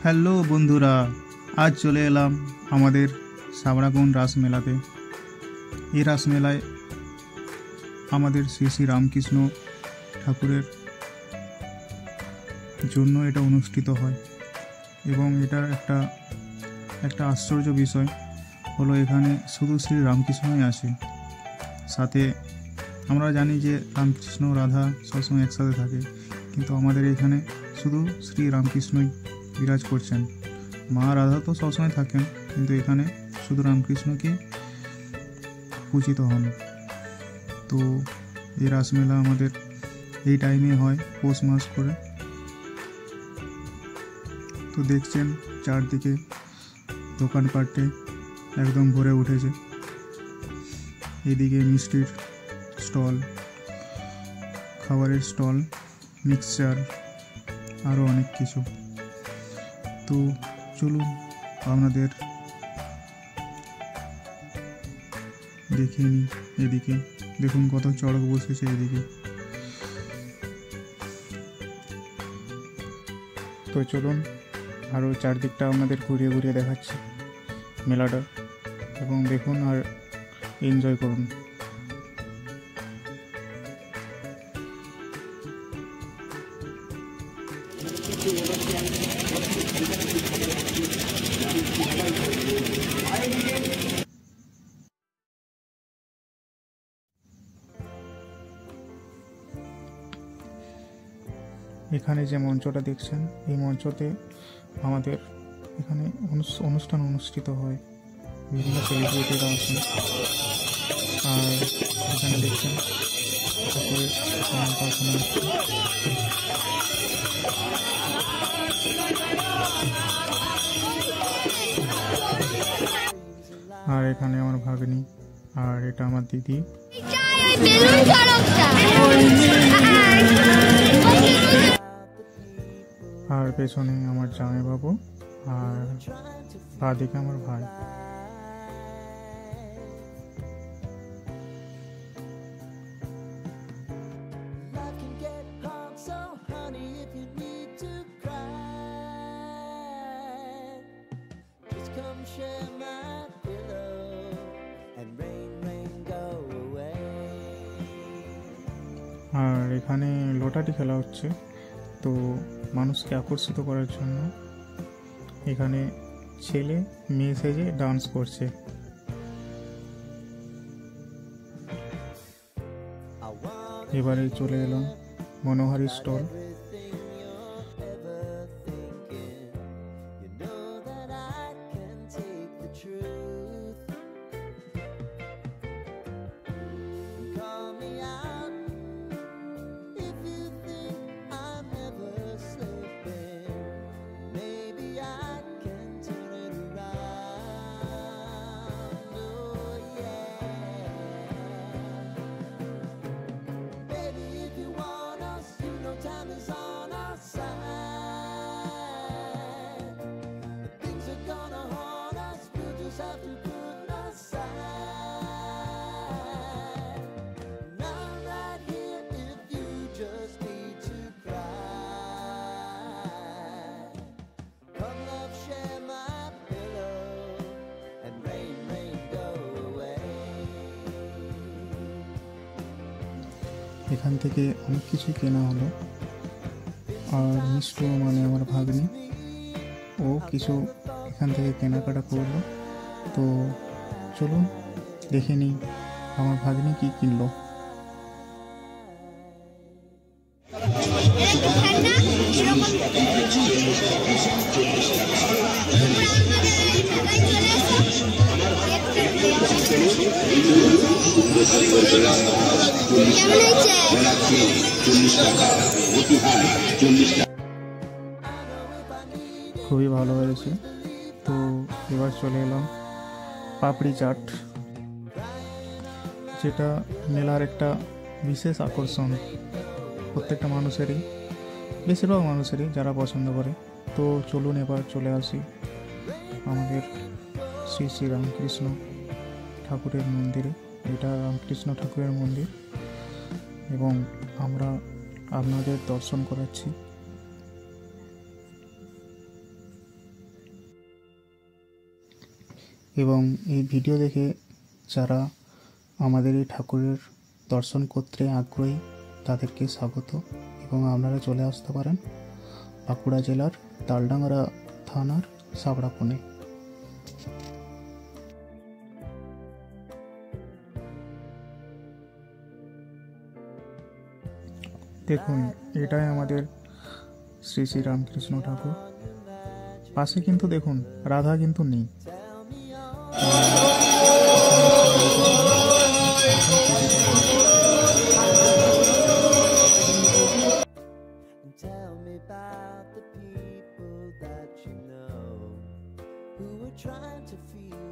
Hello বন্ধুরা, আজ চলে এলাম আমাদের সাবড়াগুন রাসমেলাতে। এই রাসমেলায় আমাদের শ্রী শ্রী রামকৃষ্ণ ঠাকুরের জন্য এটা অনুষ্ঠিত হয় এবং এটার একটা আশ্চর্য বিষয় হলো এখানে শুধু শ্রী রামকৃষ্ণই আসে। সাথে আমরা জানি যে রামকৃষ্ণ রাধা সবসময় একসাথে থাকে, কিন্তু আমাদের এখানে শুধু শ্রী রামকৃষ্ণই বিরাজ করছেন। মা রাধা তো সবসময় থাকেন, কিন্তু এখানে শুধু রামকৃষ্ণকেই পূজিত হন। তো এই রাসমেলা আমাদের এই টাইমে হয়, পৌষ মাস করে। তো দেখছেন চারদিকে দোকানপাটে একদম ভরে উঠেছে। এদিকে মিষ্টির স্টল, খাবারের স্টল, মিক্সচার, আরও অনেক কিছু। তো চলুন আপনাদের দেখিয়ে নিই। এদিকে দেখুন কত চড়ক বসেছে এদিকে। তো চলুন আরও চারদিকটা আপনাদের ঘুরিয়ে ঘুরিয়ে দেখাচ্ছি মেলাটা, এবং দেখুন আর এনজয় করুন। এখানে যে মঞ্চটা দেখছেন, এই মঞ্চতে আমাদের এখানে অনুষ্ঠান অনুষ্ঠিত হয়। বিভিন্ন সেলিব্রিটিরা আসেন, আর এখানে দেখছেন ঠাকুরের প্রার্থনা হচ্ছে। আর এখানে আমার ভাগ্নি, আর এটা আমার দিদি। আর পেছনে আমার জামাইবাবু, আর বাদিকে আমার ভাই। আর এখানে লটারি খেলা হচ্ছে। তো মানুষকে আকর্ষিত করার জন্য এখানে ছেলে মেয়ে সেজে ডান্স করছে। এবারে চলে এলাম মনোহারি স্টল। এখান থেকে অনেক কিছুই কেনা হলো, আর মিষ্টি মানে আমার ভাগ্নি ও কিছু এখান থেকে কেনাকাটা করলো। তো চলুন দেখে নিই আমার ভাগ্নি কি কিনলো। খুবই ভালো হয়েছে। তো এবার চলে এলাম পাপড়ি চাট, যেটা মেলার একটা বিশেষ আকর্ষণ। প্রত্যেকটা মানুষেরই, বেশিরভাগ মানুষেরই যারা পছন্দ করে। তো চলুন এবার চলে আসি আমাদের শ্রী শ্রী রামকৃষ্ণ ঠাকুরের মন্দিরে। এটা রামকৃষ্ণ ঠাকুরের মন্দির, এবং আমরা আপনাদের দর্শন করাচ্ছি। এবং এই ভিডিও দেখে যারা আমাদের এই ঠাকুরের দর্শন করতে আগ্রহী তাদেরকে স্বাগত, এবং আপনারা চলে আসতে পারেন বাঁকুড়া জেলার তালডাংরা থানার সাবড়াকোণে। দেখুন, এটাই আমাদের শ্রী শ্রী রামকৃষ্ণ ঠাকুর। পাশে কিন্তু দেখুন রাধা কিন্তু নেই। Tell me about the people that you know who were trying to feel